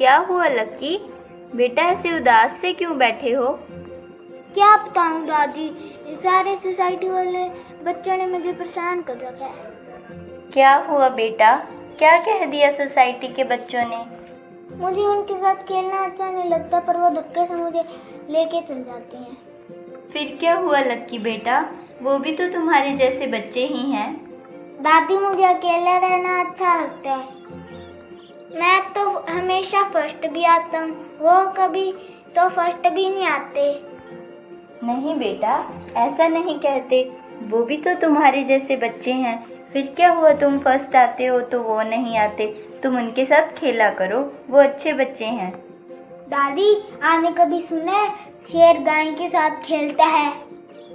क्या हुआ लक्की? बेटा ऐसे उदास से क्यों बैठे हो? क्या बताऊं दादी, सारे सोसाइटी वाले बच्चों ने मुझे परेशान कर रखा है। क्या हुआ बेटा? क्या कह दिया सोसाइटी के बच्चों ने? मुझे उनके साथ खेलना अच्छा नहीं लगता, पर वो धक्के से मुझे लेके चल जाते हैं। फिर क्या हुआ लक्की बेटा? वो भी तो तुम्हारे जैसे बच्चे ही हैं। दादी मुझे अकेला रहना अच्छा लगता है। मैं तो हमेशा फर्स्ट भी आता हूँ, वो कभी तो फर्स्ट भी नहीं आते। नहीं बेटा, ऐसा नहीं कहते। वो भी तो तुम्हारे जैसे बच्चे हैं। फिर क्या हुआ, तुम फर्स्ट आते हो तो वो नहीं आते? तुम उनके साथ खेला करो, वो अच्छे बच्चे हैं। दादी, आपने कभी सुना है शेर गाय के साथ खेलता है?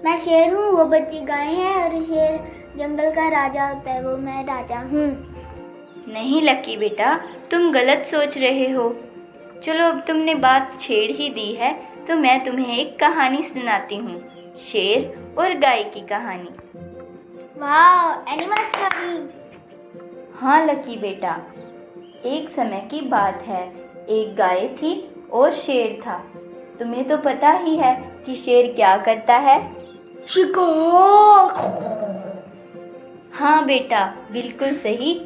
मैं शेर हूँ, वो बच्चे गाय हैं, और शेर जंगल का राजा होता है, वो मैं राजा हूँ। नहीं लक्की बेटा, तुम गलत सोच रहे हो। चलो, अब तुमने बात छेड़ ही दी है तो मैं तुम्हें एक कहानी सुनाती हूँ, शेर और गाय की कहानी। वाह, एनिमल स्टोरी। हाँ लकी बेटा, एक समय की बात है। एक गाय थी और शेर था। तुम्हें तो पता ही है कि शेर क्या करता है। शिकार। हाँ बेटा, बिल्कुल सही।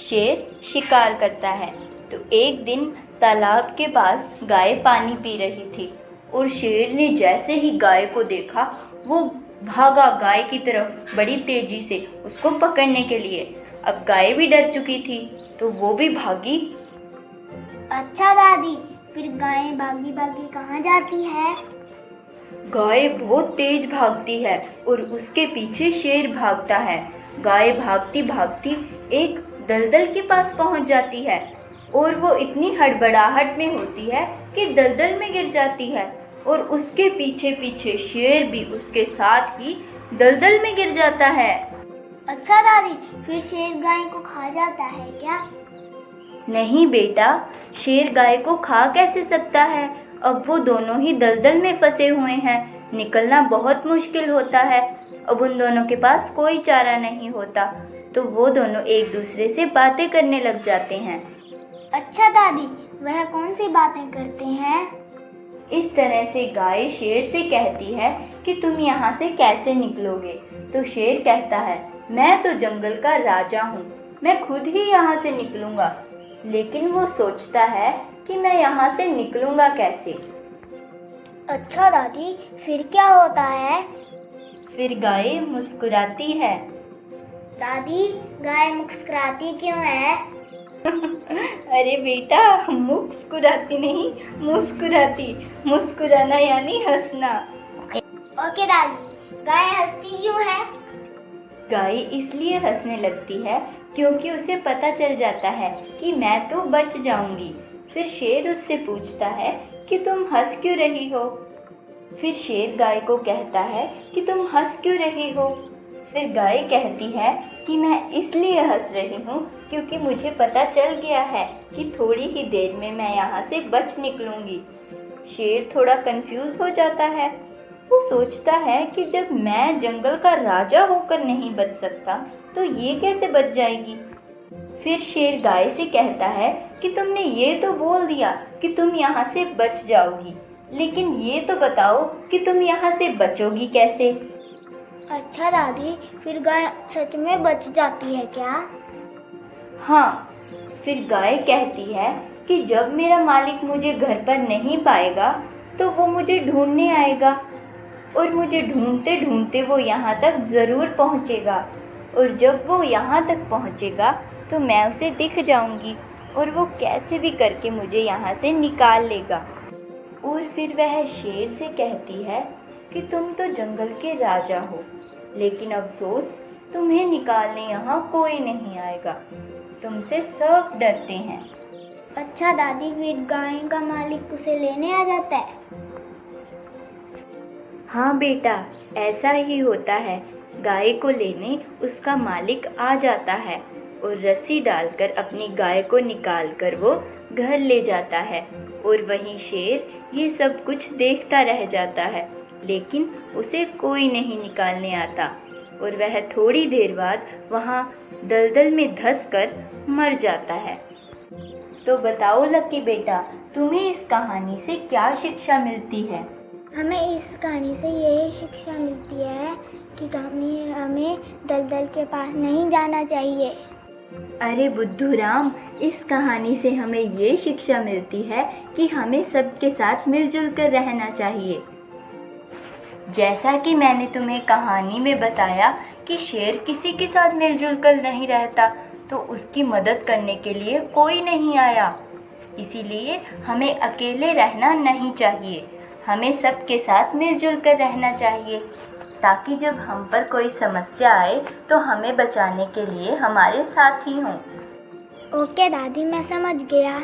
शेर शिकार करता है। तो एक दिन तालाब के पास गाय पानी पी रही थी और शेर ने जैसे ही गाय को देखा, वो भागा गाय की तरफ बड़ी तेजी से उसको पकड़ने के लिए। अब गाय भी डर चुकी थी तो वो भी भागी। अच्छा दादी, फिर गाय भागी भागी कहाँ जाती है? गाय बहुत तेज भागती है और उसके पीछे शेर भागता है। गाय भागती भागती एक दलदल के पास पहुंच जाती है और वो इतनी हड़बड़ाहट में होती है कि दलदल में गिर जाती है और उसके पीछे पीछे शेर भी उसके साथ ही दलदल में गिर जाता है। अच्छा दादी, फिर शेर गाय को खा जाता है क्या? नहीं बेटा, शेर गाय को खा कैसे सकता है? अब वो दोनों ही दलदल में फंसे हुए हैं, निकलना बहुत मुश्किल होता है। अब उन दोनों के पास कोई चारा नहीं होता, तो वो दोनों एक दूसरे से बातें करने लग जाते हैं। अच्छा दादी, वह कौन सी बातें करते हैं? इस तरह से गाय शेर से कहती है कि तुम यहाँ से कैसे निकलोगे? तो शेर कहता है, मैं तो जंगल का राजा हूँ, मैं खुद ही यहाँ से निकलूंगा। लेकिन वो सोचता है कि मैं यहाँ से निकलूंगा कैसे। अच्छा दादी, फिर क्या होता है? फिर गाय मुस्कुराती है। दादी, गाय मुस्कुराती क्यों है? अरे बेटा, मुस्कुराती नहीं, मुस्कुराती। मुस्कुराना यानी हंसना। ओके दादी, गाय हंसती क्यों है? गाय इसलिए हंसने लगती है क्योंकि उसे पता चल जाता है कि मैं तो बच जाऊंगी। फिर शेर उससे पूछता है कि तुम हंस क्यों रही हो? फिर शेर गाय को कहता है कि तुम हंस क्यों रही हो? फिर गाय कहती है कि मैं इसलिए हंस रही हूँ क्योंकि मुझे पता चल गया है कि थोड़ी ही देर में मैं यहाँ से बच निकलूंगी। शेर थोड़ा कंफ्यूज हो जाता है। वो सोचता है कि जब मैं जंगल का राजा होकर नहीं बच सकता तो ये कैसे बच जाएगी। फिर शेर गाय से कहता है कि तुमने ये तो बोल दिया कि तुम यहाँ से बच जाओगी, लेकिन ये तो बताओ कि तुम यहाँ से बचोगी कैसे? अच्छा दादी, फिर गाय सच में बच जाती है क्या? हाँ, फिर गाय कहती है कि जब मेरा मालिक मुझे घर पर नहीं पाएगा तो वो मुझे ढूंढने आएगा और मुझे ढूंढते ढूंढते वो यहाँ तक जरूर पहुँचेगा, और जब वो यहाँ तक पहुँचेगा तो मैं उसे दिख जाऊंगी और वो कैसे भी करके मुझे यहाँ से निकाल लेगा। और फिर वह शेर से कहती है कि तुम तो जंगल के राजा हो, लेकिन अफसोस तुम्हें निकालने यहाँ कोई नहीं आएगा, तुमसे सब डरते हैं। अच्छा दादी, फिर गाय का मालिक उसे लेने आ जाता है? हाँ बेटा, ऐसा ही होता है। गाय को लेने उसका मालिक आ जाता है और रस्सी डालकर अपनी गाय को निकालकर वो घर ले जाता है। और वहीं शेर ये सब कुछ देखता रह जाता है, लेकिन उसे कोई नहीं निकालने आता और वह थोड़ी देर बाद वहाँ दलदल में धंसकर मर जाता है। तो बताओ लकी बेटा, तुम्हें इस कहानी से क्या शिक्षा मिलती है? हमें इस कहानी से यही शिक्षा मिलती है कि हमें दलदल के पास नहीं जाना चाहिए। अरे बुद्धू राम, इस कहानी से हमें ये शिक्षा मिलती है कि हमें सबके साथ मिलजुल कर रहना चाहिए। जैसा कि मैंने तुम्हें कहानी में बताया कि शेर किसी के साथ मिलजुल कर नहीं रहता, तो उसकी मदद करने के लिए कोई नहीं आया। इसीलिए हमें अकेले रहना नहीं चाहिए, हमें सबके साथ मिलजुल कर रहना चाहिए, ताकि जब हम पर कोई समस्या आए तो हमें बचाने के लिए हमारे साथी हों। ओके दादी, मैं समझ गया।